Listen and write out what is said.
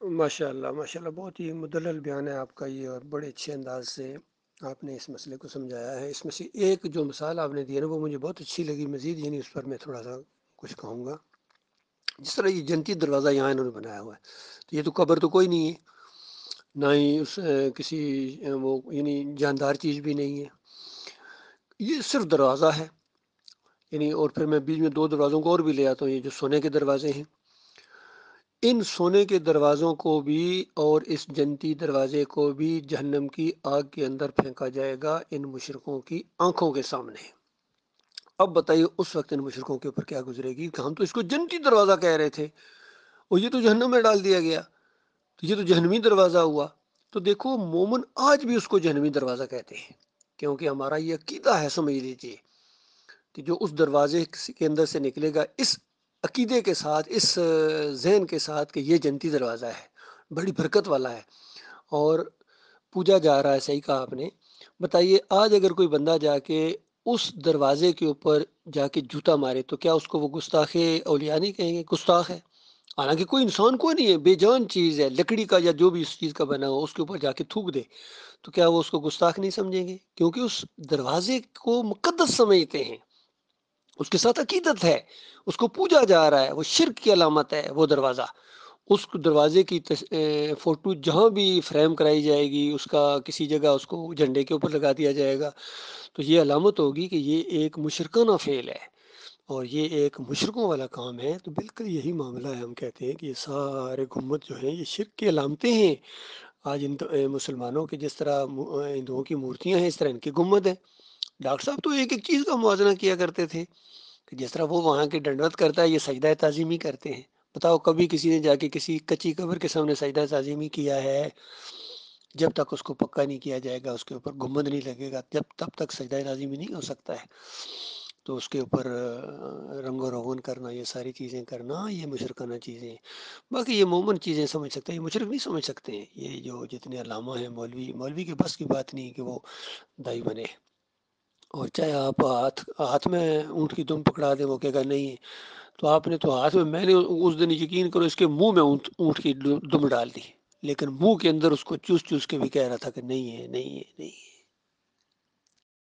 ماشاء اللہ بہت ہی مدلل بیان ہے آپ کا یہ، اور بڑے اچھے انداز سے آپ نے اس مسئلے کو سمجھایا ہے۔ اس میں سے ایک جو مثال آپ نے دی ہے نا وہ مجھے بہت اچھی لگی، مزید یعنی اس پر میں تھوڑا سا کچھ کہوں گا۔ جس طرح یہ جنتی دروازہ یہاں انہوں نے بنایا ہوا ہے، تو یہ تو قبر تو کوئی نہیں ہے، نہ ہی اس کسی وہ یعنی جاندار چیز بھی نہیں ہے، یہ صرف دروازہ ہے یعنی۔ اور پھر میں بیچ میں دو دروازوں کو اور بھی لے آتا ہوں، یہ جو سونے کے دروازے ہیں، ان سونے کے دروازوں کو بھی اور اس جنتی دروازے کو بھی جہنم کی آگ کے اندر پھینکا جائے گا ان مشرکوں کی آنکھوں کے سامنے۔ اب بتائیے اس وقت ان مشرکوں کے اوپر کیا گزرے گی کہ ہم تو اس کو جنتی دروازہ کہہ رہے تھے اور یہ تو جہنم میں ڈال دیا گیا، تو یہ تو جہنمی دروازہ ہوا۔ تو دیکھو مومن آج بھی اس کو جہنمی دروازہ کہتے ہیں، کیونکہ ہمارا یہ عقیدہ ہے، سمجھ لیجیے کہ جو اس دروازے کے اندر سے نکلے گا اس عقیدے کے ساتھ، اس ذہن کے ساتھ کہ یہ جنتی دروازہ ہے، بڑی برکت والا ہے اور پوجا جا رہا ہے۔ صحیح کہا آپ نے۔ بتائیے آج اگر کوئی بندہ جا کے اس دروازے کے اوپر جا کے جوتا مارے تو کیا اس کو وہ گستاخ اولیاء نہیں کہیں گے؟ گستاخ ہے، حالانکہ کوئی انسان کوئی نہیں ہے، بے جان چیز ہے، لکڑی کا یا جو بھی اس چیز کا بنا ہو، اس کے اوپر جا کے تھوک دے تو کیا وہ اس کو گستاخ نہیں سمجھیں گے؟ کیونکہ اس دروازے کو مقدس سمجھتے ہیں، اس کے ساتھ عقیدت ہے، اس کو پوجا جا رہا ہے، وہ شرک کی علامت ہے وہ دروازہ۔ اس دروازے کی فوٹو جہاں بھی فریم کرائی جائے گی، اس کا کسی جگہ اس کو جھنڈے کے اوپر لگا دیا جائے گا، تو یہ علامت ہوگی کہ یہ ایک مشرکانہ فعل ہے اور یہ ایک مشرکوں والا کام ہے۔ تو بالکل یہی معاملہ ہے، ہم کہتے ہیں کہ یہ سارے گنبد جو ہیں یہ شرک کی علامتیں ہیں۔ آج مسلمانوں کے جس طرح ہندوؤں کی مورتیاں ہیں، اس طرح ان کی گنبد ہیں۔ ڈاکٹر صاحب تو ایک ایک چیز کا موازنہ کیا کرتے تھے کہ جس طرح وہ وہاں کے ڈنڈوت کرتا ہے، یہ سجدہ تعظیمی کرتے ہیں۔ بتاؤ کبھی کسی نے جا کے کسی کچی قبر کے سامنے سجدہ تعظیمی کیا ہے؟ جب تک اس کو پکا نہیں کیا جائے گا، اس کے اوپر گنبد نہیں لگے گا، جب تب تک سجدہ تعظیمی نہیں ہو سکتا ہے۔ تو اس کے اوپر رنگ و روغن کرنا، یہ ساری چیزیں کرنا، یہ مشرکانہ چیزیں ہیں۔ باقی یہ مومن چیزیں سمجھ سکتے ہیں، یہ مشرک نہیں سمجھ سکتے ہیں۔ یہ جو جتنے علامہ ہیں، مولوی کے بس کی بات نہیں کہ وہ دائی بنے۔ اور چاہے آپ ہاتھ میں اونٹ کی دم پکڑا دیں، وہ کہے گا نہیں، تو آپ نے تو ہاتھ میں نے اس دن یقین کرو اس کے منہ میں اونٹ کی دم ڈال دی، لیکن منہ کے اندر اس کو چوس چوس کے بھی کہہ رہا تھا کہ نہیں ہے نہیں ہے نہیں ہے۔